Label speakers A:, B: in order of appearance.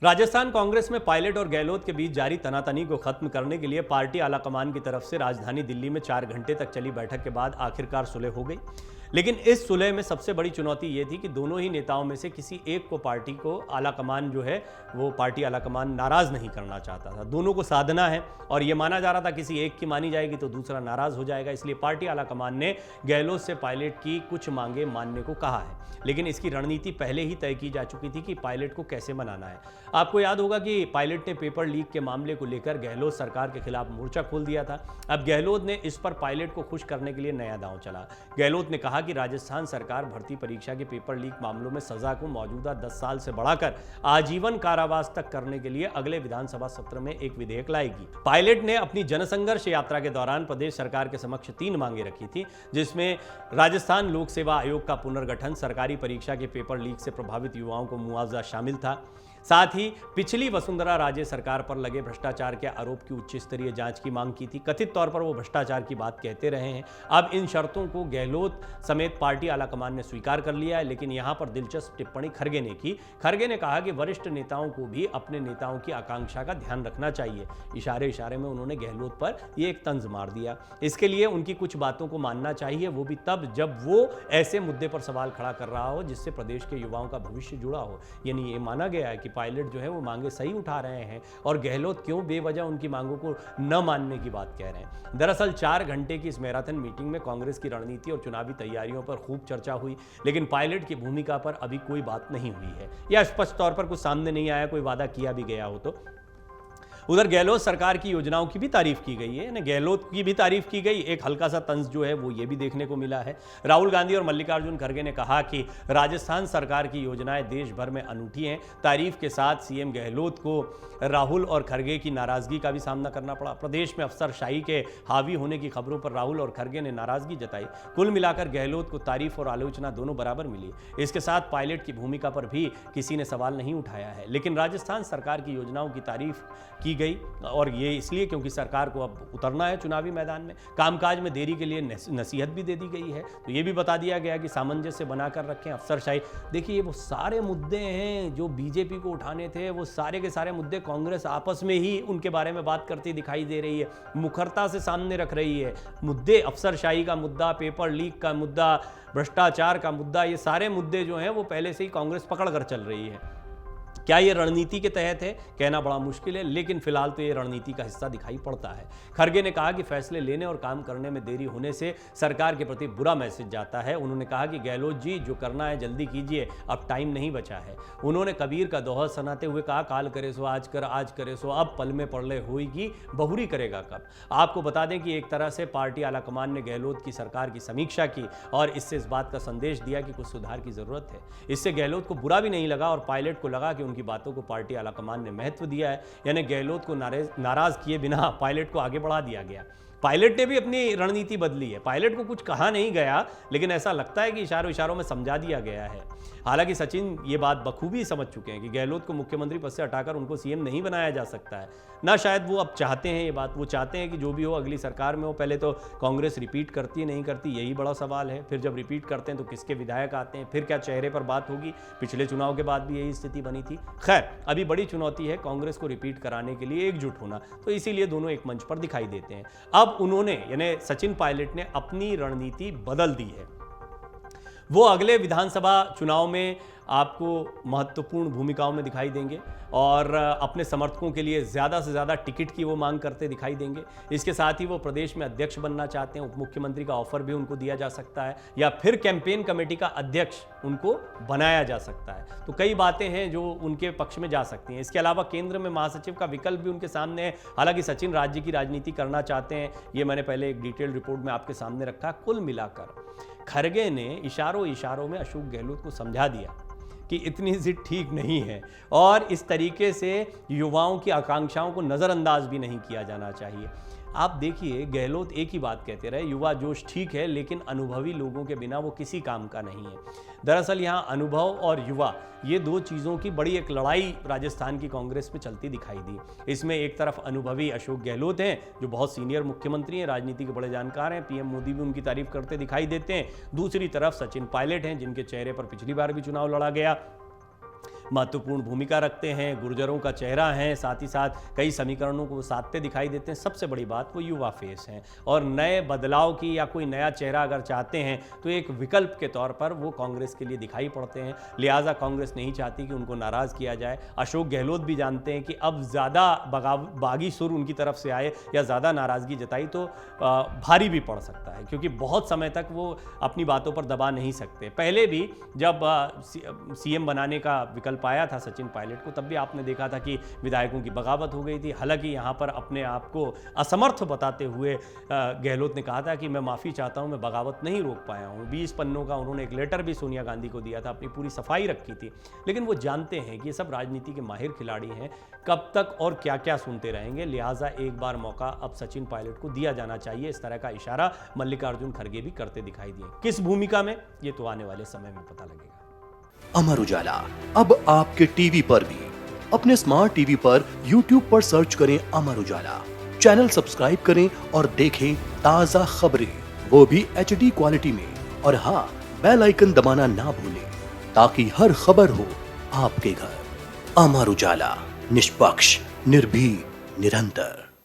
A: राजस्थान कांग्रेस में पायलट और गहलोत के बीच जारी तनातनी को खत्म करने के लिए पार्टी आलाकमान की तरफ से राजधानी दिल्ली में 4 घंटे तक चली बैठक के बाद आखिरकार सुलह हो गई। लेकिन इस सुलह में सबसे बड़ी चुनौती ये थी कि दोनों ही नेताओं में से किसी एक को पार्टी को आलाकमान जो है वो पार्टी आलाकमान नाराज नहीं करना चाहता था। दोनों को साधना है और ये माना जा रहा था किसी एक की मानी जाएगी तो दूसरा नाराज हो जाएगा, इसलिए पार्टी आलाकमान ने गहलोत से पायलट की कुछ मांगे मानने को कहा है। लेकिन इसकी रणनीति पहले ही तय की जा चुकी थी कि पायलट को कैसे मनाना है। आपको याद होगा कि पायलट ने पेपर लीक के मामले को लेकर गहलोत सरकार के खिलाफ मोर्चा खोल दिया था। अब गहलोत ने इस पर पायलट को खुश करने के लिए नया दांव चला। गहलोत ने कहा कि राजस्थान सरकार भर्ती परीक्षा के पेपर लीक मामलों में सजा को मौजूदा 10 साल से बढ़ाकर आजीवन कारावास तक करने के लिए अगले विधानसभा सत्र में एक विधेयक लाएगी। पायलट ने अपनी जनसंघर्ष यात्रा के दौरान प्रदेश सरकार के समक्ष 3 मांगे रखी थी, जिसमें राजस्थान लोक सेवा आयोग का पुनर्गठन, सरकारी परीक्षा के पेपर लीक से प्रभावित युवाओं को मुआवजा शामिल था। साथ ही पिछली वसुंधरा राजे सरकार पर लगे भ्रष्टाचार के आरोप की उच्च स्तरीय जांच की मांग की थी। कथित तौर पर वो भ्रष्टाचार की बात कहते रहे हैं। अब इन शर्तों को गहलोत समेत पार्टी आलाकमान ने स्वीकार कर लिया है, लेकिन यहां पर दिलचस्प टिप्पणी खरगे ने की। खरगे ने कहा कि वरिष्ठ नेताओं को भी अपने नेताओं की आकांक्षा का ध्यान रखना चाहिए। इशारे इशारे में उन्होंने गहलोत पर ये एक तंज मार दिया। इसके लिए उनकी कुछ बातों को मानना चाहिए, वो भी तब जब वो ऐसे मुद्दे पर सवाल खड़ा कर रहा हो जिससे प्रदेश के युवाओं का भविष्य जुड़ा हो। यानी ये माना गया है कि पायलट जो है वो मांगे सही उठा रहे हैं और गहलोत क्यों बेवजह उनकी मांगों को न मानने की बात कह रहे हैं। दरअसल 4 घंटे की इस मैराथन मीटिंग में कांग्रेस की रणनीति और चुनावी तैयारियों पर खूब चर्चा हुई, लेकिन पायलट की भूमिका पर अभी कोई बात नहीं हुई है या स्पष्ट तौर पर कुछ सामने नहीं आया, कोई वादा किया भी गया हो तो। उधर गहलोत सरकार की योजनाओं की भी तारीफ की गई है, गहलोत की भी तारीफ की गई। एक हल्का सा तंज जो है वो ये भी देखने को मिला है। राहुल गांधी और मल्लिकार्जुन खड़गे ने कहा कि राजस्थान सरकार की योजनाएं देश भर में अनूठी हैं। तारीफ के साथ सीएम गहलोत को राहुल और खड़गे की नाराजगी का भी सामना करना पड़ा। प्रदेश में अफसरशाही के हावी होने की खबरों पर राहुल और खड़गे ने नाराजगी जताई। कुल मिलाकर गहलोत को तारीफ और आलोचना दोनों बराबर मिली। इसके साथ पायलट की भूमिका पर भी किसी ने सवाल नहीं उठाया है, लेकिन राजस्थान सरकार की योजनाओं की तारीफ की गई और ये इसलिए क्योंकि सरकार को अब उतरना है चुनावी मैदान में। कामकाज में देरी के लिए नसीहत भी दे दी गई है, तो ये भी बता दिया गया कि सामंजस्य बनाकर रखें। अफसरशाही, देखिए ये वो सारे मुद्दे हैं जो बीजेपी को उठाने थे, वो सारे के सारे मुद्दे कांग्रेस आपस में ही उनके बारे में बात करती दिखाई दे रही है, मुखरता से सामने रख रही है। मुद्दे अफसरशाही का मुद्दा, पेपर लीक का मुद्दा, भ्रष्टाचार का मुद्दा, ये सारे मुद्दे जो हैं वो पहले से ही कांग्रेस पकड़ कर चल रही है। क्या ये रणनीति के तहत है, कहना बड़ा मुश्किल है, लेकिन फिलहाल तो ये रणनीति का हिस्सा दिखाई पड़ता है। खड़गे ने कहा कि फैसले लेने और काम करने में देरी होने से सरकार के प्रति बुरा मैसेज जाता है। उन्होंने कहा कि गहलोत जी जो करना है जल्दी कीजिए, अब टाइम नहीं बचा है। उन्होंने कबीर का दोहा सुनाते हुए कहा, काल करे सो आज कर, आज करे सो अब, पल में पड़ले होगी, बहुरी करेगा कब। आपको बता दें कि एक तरह से पार्टी आलाकमान ने गहलोत की सरकार की समीक्षा की और इससे इस बात का संदेश दिया कि कुछ सुधार की जरूरत है। इससे गहलोत को बुरा भी नहीं लगा और पायलट को लगा कि उनकी बातों को पार्टी आलाकमान ने महत्व दिया है, यानी गहलोत को नाराज किए बिना पायलट को आगे बढ़ा दिया गया। पायलट ने भी अपनी रणनीति बदली है। पायलट को कुछ कहा नहीं गया, लेकिन ऐसा लगता है कि इशारों इशारों में समझा दिया गया है। हालांकि सचिन ये बात बखूबी समझ चुके हैं कि गहलोत को मुख्यमंत्री पद से हटाकर उनको सीएम नहीं बनाया जा सकता है। ना शायद वो अब चाहते हैं ये बात, वो चाहते हैं कि जो भी हो अगली सरकार में हो। पहले तो कांग्रेस रिपीट करती है नहीं करती, यही बड़ा सवाल है। फिर जब रिपीट करते हैं तो किसके विधायक आते हैं, फिर क्या चेहरे पर बात होगी। पिछले चुनाव के बाद भी यही स्थिति बनी थी। खैर, अभी बड़ी चुनौती है कांग्रेस को रिपीट कराने के लिए एकजुट होना, तो इसीलिए दोनों एक मंच पर दिखाई देते हैं। अब उन्होंने यानी सचिन पायलट ने अपनी रणनीति बदल दी है। वो अगले विधानसभा चुनाव में आपको महत्वपूर्ण भूमिकाओं में दिखाई देंगे और अपने समर्थकों के लिए ज़्यादा से ज़्यादा टिकट की वो मांग करते दिखाई देंगे। इसके साथ ही वो प्रदेश में अध्यक्ष बनना चाहते हैं, उप मुख्यमंत्री का ऑफर भी उनको दिया जा सकता है या फिर कैंपेन कमेटी का अध्यक्ष उनको बनाया जा सकता है। तो कई बातें हैं जो उनके पक्ष में जा सकती हैं। इसके अलावा केंद्र में महासचिव का विकल्प भी उनके सामने है। हालांकि सचिन राज्य की राजनीति करना चाहते हैं, ये मैंने पहले एक डिटेल रिपोर्ट में आपके सामने रखा। कुल मिलाकर खड़गे ने इशारों इशारों में अशोक गहलोत को समझा दिया कि इतनी जिद ठीक नहीं है और इस तरीके से युवाओं की आकांक्षाओं को नज़रअंदाज भी नहीं किया जाना चाहिए। आप देखिए, गहलोत एक ही बात कहते रहे, युवा जोश ठीक है लेकिन अनुभवी लोगों के बिना वो किसी काम का नहीं है। दरअसल यहाँ अनुभव और युवा, ये दो चीज़ों की बड़ी एक लड़ाई राजस्थान की कांग्रेस में चलती दिखाई दी। इसमें एक तरफ अनुभवी अशोक गहलोत हैं जो बहुत सीनियर मुख्यमंत्री हैं, राजनीति के बड़े जानकार हैं, पीएम मोदी भी उनकी तारीफ करते दिखाई देते हैं। दूसरी तरफ सचिन पायलट हैं जिनके चेहरे पर पिछली बार भी चुनाव लड़ा गया। महत्वपूर्ण भूमिका रखते हैं, गुर्जरों का चेहरा हैं, साथ ही साथ कई समीकरणों को वो साधते दिखाई देते हैं। सबसे बड़ी बात वो युवा फेस हैं और नए बदलाव की या कोई नया चेहरा अगर चाहते हैं तो एक विकल्प के तौर पर वो कांग्रेस के लिए दिखाई पड़ते हैं। लिहाजा कांग्रेस नहीं चाहती कि उनको नाराज़ किया जाए। अशोक गहलोत भी जानते हैं कि अब ज़्यादा बागी सुर उनकी तरफ से आए या ज़्यादा नाराज़गी जताई तो भारी भी पड़ सकता है, क्योंकि बहुत समय तक वो अपनी बातों पर दबा नहीं सकते। पहले भी जब सीएम बनाने का विकल्प आया था सचिन पायलट को, तब भी आपने देखा था कि विधायकों की बगावत हो गई थी। हालांकि यहाँ पर अपने आप को असमर्थ बताते हुए गहलोत ने कहा था कि मैं माफ़ी चाहता हूँ, मैं बगावत नहीं रोक पाया हूँ। 20 पन्नों का उन्होंने एक लेटर भी सोनिया गांधी को दिया था, अपनी पूरी सफाई रखी थी। लेकिन वो जानते हैं कि ये सब राजनीति के माहिर खिलाड़ी हैं, कब तक और क्या क्या सुनते रहेंगे। लिहाजा एक बार मौका अब सचिन पायलट को दिया जाना चाहिए। इस तरह का इशारा मल्लिकार्जुन खड़गे भी करते दिखाई दिए। किस भूमिका में, ये तो आने वाले समय में पता लगेगा।
B: अमर उजाला अब आपके टीवी पर भी। अपने स्मार्ट टीवी पर YouTube पर सर्च करें अमर उजाला, चैनल सब्सक्राइब करें और देखें ताजा खबरें, वो भी HD क्वालिटी में। और हाँ, बेल आइकन दबाना ना भूलें ताकि हर खबर हो आपके घर। अमर उजाला, निष्पक्ष, निर्भीक, निरंतर।